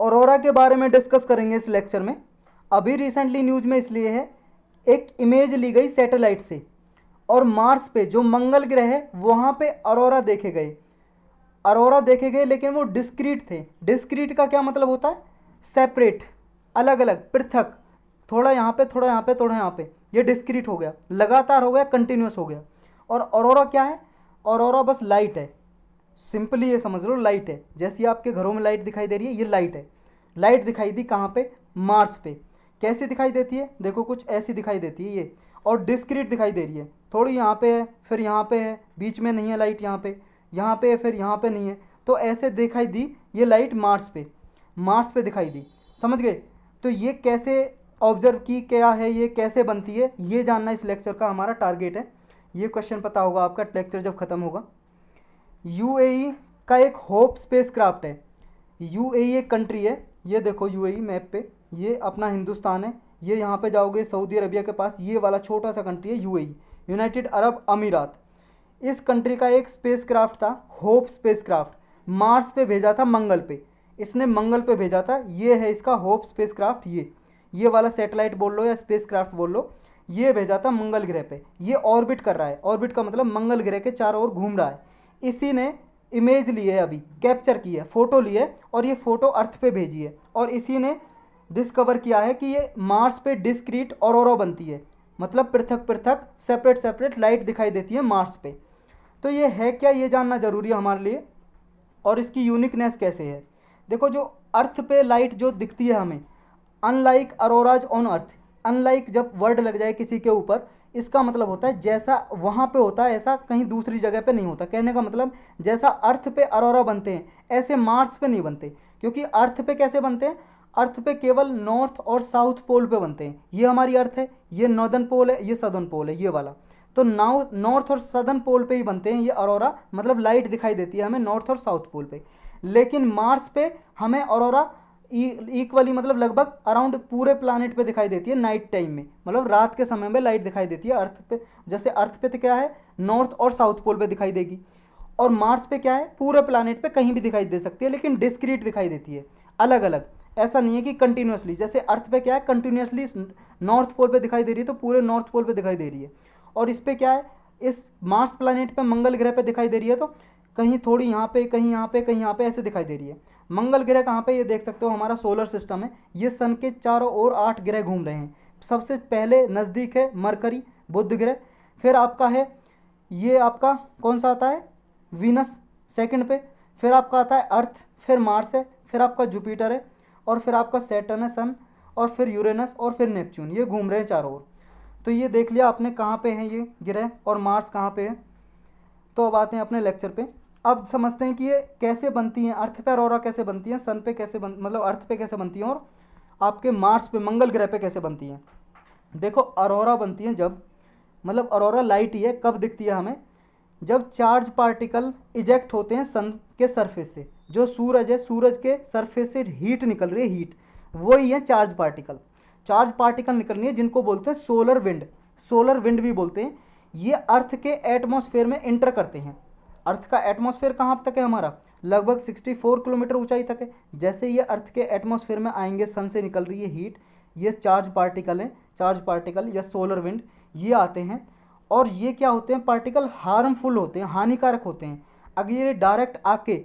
Aurora के बारे में डिस्कस करेंगे इस लेक्चर में। अभी रिसेंटली न्यूज में इसलिए है, एक इमेज ली गई सैटेलाइट से और मार्स पे जो मंगल ग्रह है वहाँ पे ऑरोरा देखे गए। ऑरोरा देखे गए लेकिन वो डिस्क्रीट थे। डिस्क्रीट का क्या मतलब होता है? सेपरेट, अलग अलग, पृथक, थोड़ा यहाँ पे, थोड़ा यहाँ पे, थोड़ा यहाँ पे। ये डिस्क्रीट हो गया, लगातार हो गया, कंटिन्यूस हो गया। और ऑरोरा क्या है? ऑरोरा बस लाइट है। सिंपली ये समझ लो, लाइट है। जैसी आपके घरों में लाइट दिखाई दे रही है, ये लाइट है। लाइट दिखाई दी कहाँ पे? मार्स पे। कैसी दिखाई देती है? देखो कुछ ऐसी दिखाई देती है ये, और डिस्क्रीट दिखाई दे रही है। थोड़ी यहाँ पे है, फिर यहाँ पे है, बीच में नहीं है लाइट, यहाँ पे है, फिर यहाँ पे नहीं है। तो ऐसे दिखाई दी ये लाइट मार्स पे दिखाई दी। समझ गए? तो ये कैसे ऑब्जर्व की, क्या है ये, कैसे बनती है, ये जानना इस लेक्चर का हमारा टारगेट है। ये क्वेश्चन पता होगा आपका लेक्चर जब खत्म होगा। यूएई का एक होप स्पेसक्राफ्ट है। यूएई एक कंट्री है, ये देखो यूएई मैप पे, ये अपना हिंदुस्तान है। ये यहाँ पे जाओगे सऊदी अरबिया के पास, ये वाला छोटा सा कंट्री है यूएई, यूनाइटेड अरब अमीरात। इस कंट्री का एक स्पेसक्राफ्ट था, होप स्पेसक्राफ्ट। मार्स पे भेजा था, मंगल पे। इसने मंगल पे भेजा था। ये है इसका होप स्पेसक्राफ्ट। ये वाला सैटेलाइट बोल लो या स्पेसक्राफ्ट बोल लो, ये भेजा था मंगल ग्रह पे। ये ऑर्बिट कर रहा है। ऑर्बिट का मतलब मंगल ग्रह के चारों ओर घूम रहा है। इसी ने इमेज ली है, अभी कैप्चर की है, फोटो ली है, और ये फोटो अर्थ पे भेजी है। और इसी ने डिस्कवर किया है कि ये मार्स पे डिस्क्रीट ऑरोरा बनती है, मतलब पृथक पृथक, सेपरेट सेपरेट लाइट दिखाई देती है मार्स पे। तो ये है क्या, ये जानना जरूरी है हमारे लिए। और इसकी यूनिकनेस कैसे है? देखो, जो अर्थ पे लाइट जो दिखती है हमें, unlike Arora's on earth, unlike जब वर्ड लग जाए किसी के ऊपर, इसका मतलब होता है जैसा वहाँ पे होता है ऐसा कहीं दूसरी जगह पे नहीं होता। कहने का मतलब जैसा अर्थ पे अरोरा बनते हैं ऐसे मार्स पे नहीं बनते। क्योंकि अर्थ पे कैसे बनते हैं? अर्थ पे केवल नॉर्थ और साउथ पोल पे बनते हैं। ये हमारी अर्थ है, ये नॉर्दर्न पोल है, ये सदर्न पोल है, ये वाला। तो नॉर्थ और सदर्न पोल पे ही बनते हैं ये अरोरा, मतलब लाइट दिखाई देती है हमें नॉर्थ और साउथ पोल पे। लेकिन मार्स पे हमें अरोरा इक्वली, मतलब लगभग अराउंड पूरे प्लानिट पे दिखाई देती है नाइट टाइम में, मतलब रात के समय में लाइट दिखाई देती है अर्थ पे। जैसे अर्थ पे तो क्या है, नॉर्थ और साउथ पोल पे दिखाई देगी, और मार्स पे क्या है, पूरे प्लानिट पे कहीं भी दिखाई दे सकती है, लेकिन डिस्क्रीट दिखाई देती है, अलग अलग। ऐसा नहीं है कि कंटिन्यूसली। जैसे अर्थ पे क्या है, कंटिन्यूसली नॉर्थ पोल पे दिखाई दे रही है तो पूरे नॉर्थ पोल पे दिखाई दे रही है। और इस पे क्या है, इस मार्स प्लानिट पे, मंगल ग्रह पे दिखाई दे रही है तो कहीं थोड़ी यहाँ पे, कहीं यहाँ पे, कहीं यहाँ पे, ऐसे दिखाई दे रही है। मंगल ग्रह कहाँ पे, ये देख सकते हो हमारा सोलर सिस्टम है। ये सन के चारों ओर 8 ग्रह घूम रहे हैं। सबसे पहले नज़दीक है मरकरी, बुध ग्रह। फिर आपका है, ये आपका कौन सा आता है, वीनस सेकंड पे। फिर आपका आता है अर्थ, फिर मार्स है, फिर आपका जुपिटर है, और फिर आपका सैटर्न है सन, और फिर यूरेनस, और फिर नेपच्यून। ये घूम रहे हैं चारों ओर। तो ये देख लिया आपने कहाँ पे है ये ग्रह, और मार्स कहाँ पे है। तो अब आते हैं अपने लेक्चर पे। अब समझते हैं कि ये कैसे बनती हैं, अर्थ पे अरोरा कैसे बनती हैं, सन पे कैसे मतलब अर्थ पे कैसे बनती हैं, और आपके मार्स पे, मंगल ग्रह पे कैसे बनती हैं। देखो, अरोरा बनती हैं जब, मतलब अरोरा लाइट ही है, कब दिखती है हमें, जब चार्ज पार्टिकल इजेक्ट होते हैं सन के सरफेस से। जो सूरज है, सूरज के सरफेस से हीट निकल रही है, हीट, वही है चार्ज पार्टिकल। चार्ज पार्टिकल निकलनी है जिनको बोलते हैं सोलर विंड, सोलर विंड भी बोलते हैं। ये अर्थ के एटमॉस्फेयर में इंटर करते हैं। अर्थ का एटमॉस्फेयर कहाँ तक है हमारा, लगभग 64 किलोमीटर ऊंचाई तक है। जैसे ये अर्थ के एटमॉस्फेयर में आएंगे, सन से निकल रही है हीट, ये चार्ज पार्टिकल है, चार्ज पार्टिकल या सोलर विंड, ये आते हैं। और ये क्या होते हैं, पार्टिकल हार्मफुल होते हैं, हानिकारक होते हैं। अगर ये डायरेक्ट आके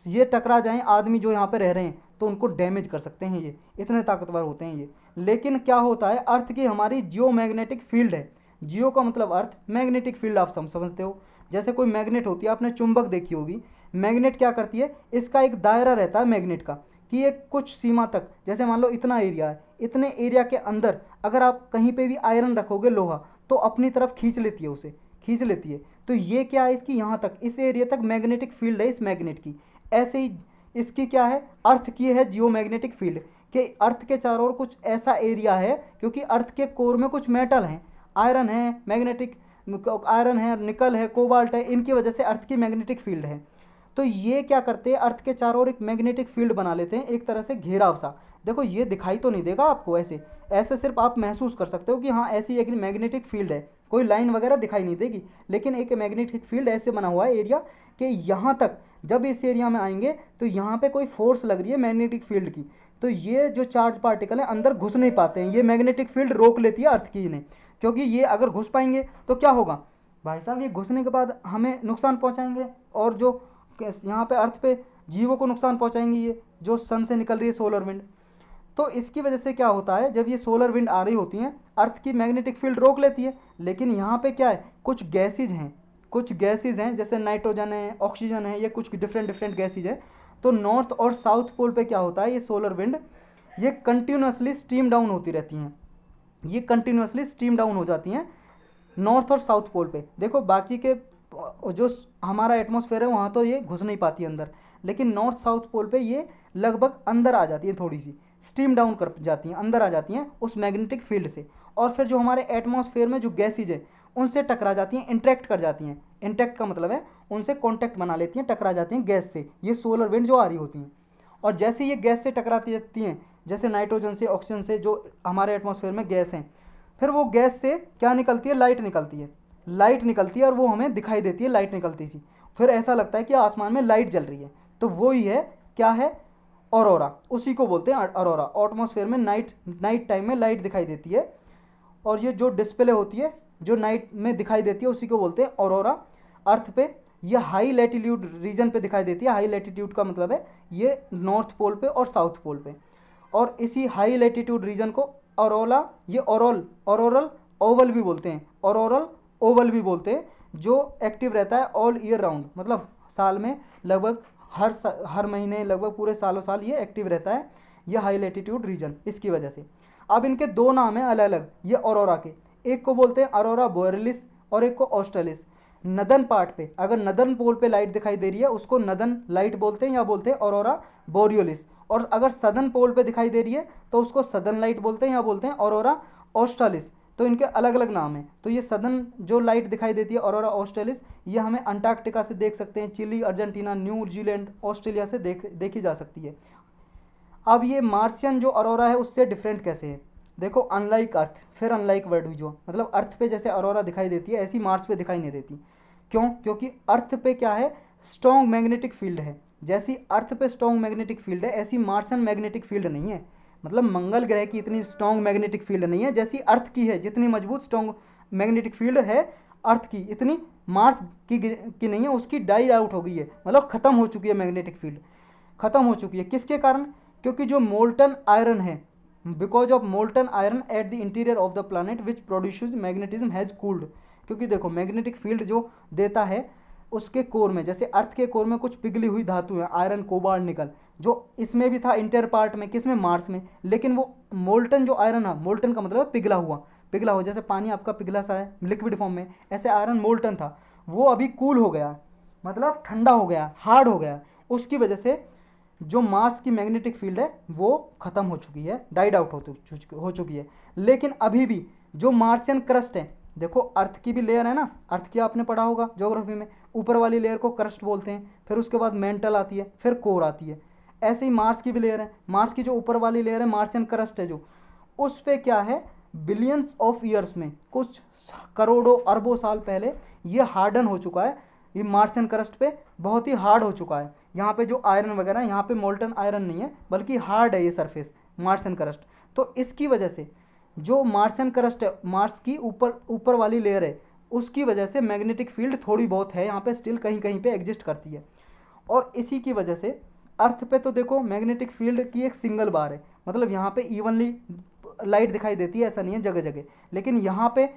ये टकरा जाएं आदमी जो यहाँ पे रह रहे हैं तो उनको डैमेज कर सकते हैं, ये इतने ताकतवर होते हैं ये। लेकिन क्या होता है, अर्थ की हमारी जियो मैग्नेटिक फील्ड है। जियो का मतलब अर्थ, मैग्नेटिक फील्ड आप समझते हो। जैसे कोई मैग्नेट होती है, आपने चुंबक देखी होगी। मैग्नेट क्या करती है, इसका एक दायरा रहता है मैग्नेट का, कि एक कुछ सीमा तक, जैसे मान लो इतना एरिया है, इतने एरिया के अंदर अगर आप कहीं पे भी आयरन रखोगे, लोहा, तो अपनी तरफ खींच लेती है, उसे खींच लेती है। तो ये क्या है, इसकी यहाँ तक, इस एरिया तक मैग्नेटिक फील्ड है इस मैग्नेट की। ऐसे ही इसकी क्या है, अर्थ की है जियो मैग्नेटिक फील्ड, कि अर्थ के चारों ओर कुछ ऐसा एरिया है, क्योंकि अर्थ के कोर में कुछ मेटल हैं, आयरन है, मैग्नेटिक आयरन है, निकल है, कोबाल्ट है, इनकी वजह से अर्थ की मैग्नेटिक फील्ड है। तो ये क्या करते हैं, अर्थ के चारों ओर एक मैग्नेटिक फील्ड बना लेते हैं, एक तरह से घेराव सा। देखो, ये दिखाई तो नहीं देगा आपको, ऐसे ऐसे सिर्फ आप महसूस कर सकते हो कि हाँ ऐसी एक मैग्नेटिक फील्ड है, कोई लाइन वगैरह दिखाई नहीं देगी। लेकिन एक मैग्नेटिक फील्ड ऐसे बना हुआ है एरिया कि यहाँ तक जब इस एरिया में आएंगे तो यहाँ पे कोई फोर्स लग रही है मैग्नेटिक फील्ड की, तो ये जो चार्ज पार्टिकल है अंदर घुस नहीं पाते हैं, ये मैग्नेटिक फील्ड रोक लेती है अर्थ की इन्हें, क्योंकि ये अगर घुस पाएंगे तो क्या होगा भाई साहब, ये घुसने के बाद हमें नुकसान पहुंचाएंगे, और जो यहाँ पे अर्थ पे जीवों को नुकसान पहुंचाएंगे, ये जो सन से निकल रही है सोलर विंड। तो इसकी वजह से क्या होता है, जब ये सोलर विंड आ रही होती हैं अर्थ की मैग्नेटिक फील्ड रोक लेती है, लेकिन यहाँ पे क्या है, कुछ गैसेज हैं जैसे नाइट्रोजन है, ऑक्सीजन है, ये कुछ डिफरेंट डिफरेंट गैसेज है। तो नॉर्थ और साउथ पोल पे क्या होता है, ये सोलर विंड ये कंटिन्यूसली स्टीम डाउन होती रहती हैं, ये कंटिन्यूसली स्टीम डाउन हो जाती हैं नॉर्थ और साउथ पोल पे। देखो बाकी के जो हमारा एटमॉस्फेयर है वहाँ तो ये घुस नहीं पाती अंदर, लेकिन नॉर्थ साउथ पोल पे ये लगभग अंदर आ जाती है, थोड़ी सी स्टीम डाउन कर जाती हैं, अंदर आ जाती हैं उस मैग्नेटिक फील्ड से, और फिर जो हमारे एटमॉस्फेयर में जो गैसेज है उनसे टकरा जाती हैं, इंटरेक्ट कर जाती हैं। इंटरेक्ट का मतलब है उनसे कॉन्टैक्ट बना लेती हैं, टकरा जाती हैं गैस से, ये सोलर विंड जो आ रही होती हैं। और जैसे ये गैस से टकराती रहती हैं, जैसे नाइट्रोजन से, ऑक्सीजन से, जो हमारे एटमॉस्फेयर में गैस हैं, फिर वो गैस से क्या निकलती है, लाइट निकलती है और वो हमें दिखाई देती है लाइट निकलती सी, फिर ऐसा लगता है कि आसमान में लाइट जल रही है। तो वो ही है, क्या है, ऑरोरा, उसी को बोलते हैं ऑरोरा। एटमॉस्फेयर में नाइट टाइम में लाइट दिखाई देती है, और ये जो डिस्प्ले होती है जो नाइट में दिखाई देती है उसी को बोलते हैं ऑरोरा। अर्थ पे ये हाई लैटिट्यूड रीजन पे दिखाई देती है, हाई लैटिट्यूड का मतलब है ये नॉर्थ पोल पे और साउथ पोल पे, और इसी हाई लैटिट्यूड रीजन को ऑरोला, ये ऑरोरल ओवल भी बोलते हैं, ऑरोरल ओवल भी बोलते हैं, जो एक्टिव रहता है ऑल ईयर राउंड, मतलब साल में लगभग हर महीने, लगभग पूरे सालों साल ये एक्टिव रहता है, ये हाई लैटिट्यूड रीजन, इसकी वजह से। अब इनके दो नाम हैं अलग अलग ये ऑरोरा के, एक को बोलते हैं अरोरा बोरेलिस और एक को ऑस्ट्रेलिस। नदन पार्ट पे, अगर नदन पोल पे लाइट दिखाई दे रही है उसको नदन लाइट बोलते हैं या बोलते हैं ऑरोरा बोरियोलिस, और अगर सदन पोल पे दिखाई दे रही है तो उसको सदन लाइट बोलते हैं या बोलते हैं ऑरोरा ऑस्ट्रालिस। तो इनके अलग अलग नाम हैं। तो ये सदन जो लाइट दिखाई देती है ऑरोरा ऑस्ट्रेलिस, ये हमें अंटार्कटिका से देख सकते हैं, चिली, अर्जेंटीना, न्यूजीलैंड, ऑस्ट्रेलिया से देखी जा सकती है। अब ये मार्शियन जो अरोरा है उससे डिफरेंट कैसे है, देखो अनलाइक अर्थ, फिर अनलाइक वर्ड हुई, जो मतलब अर्थ पे जैसे अरोरा दिखाई देती है ऐसी मार्स पे दिखाई नहीं देती। क्यों, क्योंकि अर्थ पे क्या है, स्ट्रॉन्ग मैग्नेटिक फील्ड है, जैसी अर्थ पे स्ट्रॉन्ग मैग्नेटिक फील्ड है ऐसी मार्सन मैग्नेटिक फील्ड नहीं है, मतलब मंगल ग्रह की इतनी स्ट्रॉन्ग मैग्नेटिक फील्ड नहीं है जैसी अर्थ की है, जितनी मजबूत स्ट्रॉन्ग मैग्नेटिक फील्ड है अर्थ की, इतनी मार्स की नहीं है, उसकी डाई आउट हो गई है, मतलब खत्म हो चुकी है मैग्नेटिक फील्ड, खत्म हो चुकी है। किसके कारण, क्योंकि जो मोल्टन आयरन है, because of molten iron at the interior of the planet which produces magnetism has cooled. क्योंकि देखो मैग्नेटिक फील्ड जो देता है उसके कोर में, जैसे अर्थ के कोर में कुछ पिघली हुई धातु है, आयरन, कोबाल्ट, निकल, जो इसमें भी था इंटर पार्ट में, किसमें, मार्स में, लेकिन वो मोल्टन जो आयरन है, मोल्टन का मतलब है पिघला हुआ, जैसे पानी आपका पिघला सा है लिक्विड फॉर्म में, ऐसे आयरन मोल्टन था, वो अभी कूल हो गया, मतलब ठंडा हो गया, हार्ड हो गया, उसकी वजह से जो मार्स की मैग्नेटिक फील्ड है वो खत्म हो चुकी है, डाइड आउट हो चुकी है। लेकिन अभी भी जो मार्शियन क्रस्ट है, देखो अर्थ की भी लेयर है ना, अर्थ की आपने पढ़ा होगा ज्योग्राफी में, ऊपर वाली लेयर को क्रस्ट बोलते हैं, फिर उसके बाद मेंटल आती है, फिर कोर आती है, ऐसे ही मार्स की भी लेयर है, मार्स की जो ऊपर वाली लेयर है मार्शियन क्रस्ट है जो, उस पर क्या है, बिलियंस ऑफ ईयर्स में, कुछ करोड़ों अरबों साल पहले ये हार्डन हो चुका है, ये मार्शियन क्रस्ट पे बहुत ही हार्ड हो चुका है। यहाँ पे जो आयरन वगैरह, यहाँ पे मोल्टन आयरन नहीं है बल्कि हार्ड है ये सरफेस मार्शियन क्रस्ट। तो इसकी वजह से जो मार्शियन क्रस्ट है, मार्स की ऊपर वाली लेयर है, उसकी वजह से मैग्नेटिक फील्ड थोड़ी बहुत है यहाँ पे, स्टिल कहीं कहीं पे एग्जिस्ट करती है। और इसी की वजह से अर्थ पे तो देखो मैग्नेटिक फील्ड की एक सिंगल बार है, मतलब यहाँ पे इवनली लाइट दिखाई देती है, ऐसा नहीं है जगह जगह, लेकिन यहाँ पे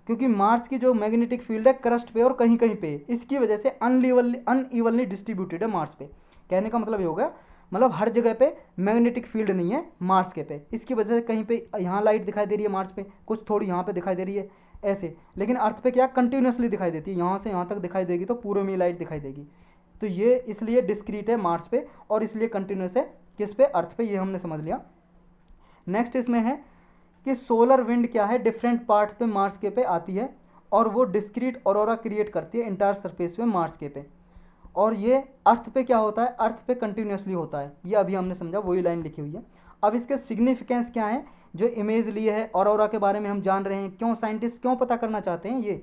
क्योंकि मार्स की जो मैग्नेटिक फील्ड है क्रस्ट पे और कहीं कहीं पे, इसकी वजह से अनइवनली डिस्ट्रीब्यूटेड है मार्स पे। कहने का मतलब ये होगा, मतलब हर जगह पे मैग्नेटिक फील्ड नहीं है मार्स के पे, इसकी वजह से कहीं पे यहाँ लाइट दिखाई दे रही है मार्स पे, कुछ थोड़ी यहाँ पे दिखाई दे रही है ऐसे, लेकिन अर्थ पे क्या कंटिन्यूसली दिखाई देती है, यहाँ से यहाँ तक दिखाई देगी तो पूरे में लाइट दिखाई देगी। तो ये इसलिए डिस्क्रीट है मार्स पे और इसलिए कंटिन्यूस है किस पे, अर्थ पे, ये हमने समझ लिया। नेक्स्ट इसमें है कि सोलर विंड क्या है, डिफरेंट पार्ट पे मार्स के पे आती है और वो डिस्क्रीट ऑरोरा क्रिएट करती है इंटायर सरफेस पे मार्स के पे, और ये अर्थ पे क्या होता है, अर्थ पे कंटिन्यूसली होता है, ये अभी हमने समझा, वही लाइन लिखी हुई है। अब इसके सिग्निफिकेंस क्या है, जो इमेज लिए है ऑरोरा के बारे में हम जान रहे हैं, क्यों साइंटिस्ट क्यों पता करना चाहते हैं ये,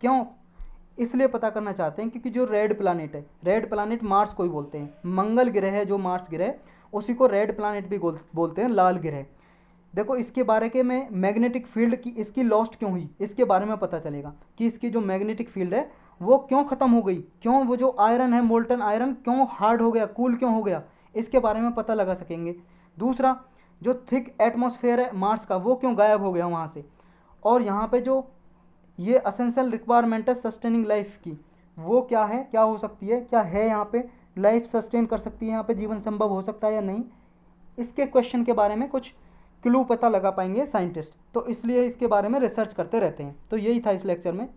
क्यों इसलिए पता करना चाहते हैं क्योंकि जो रेड प्लानिट है, रेड प्लानिट मार्स को ही बोलते हैं, मंगल ग्रह है जो मार्स ग्रह, उसी को रेड प्लानिट भी बोलते हैं, लाल ग्रह। देखो इसके बारे के में मैग्नेटिक फील्ड की इसकी लॉस्ट क्यों हुई, इसके बारे में पता चलेगा कि इसकी जो मैग्नेटिक फील्ड है वो क्यों ख़त्म हो गई, क्यों वो जो आयरन है, मोल्टन आयरन क्यों हार्ड हो गया, कूल क्यों हो गया, इसके बारे में पता लगा सकेंगे। दूसरा, जो थिक एटमॉस्फेयर है मार्स का वो क्यों गायब हो गया वहाँ से, और यहाँ पे जो ये असेंशियल रिक्वायरमेंट है सस्टेनिंग लाइफ की, वो क्या है, क्या हो सकती है, क्या है यहाँ पे लाइफ सस्टेन कर सकती है, यहाँ पे जीवन संभव हो सकता है या नहीं, इसके क्वेश्चन के बारे में कुछ क्लू पता लगा पाएंगे साइंटिस्ट, तो इसलिए इसके बारे में रिसर्च करते रहते हैं। तो यही था इस लेक्चर में।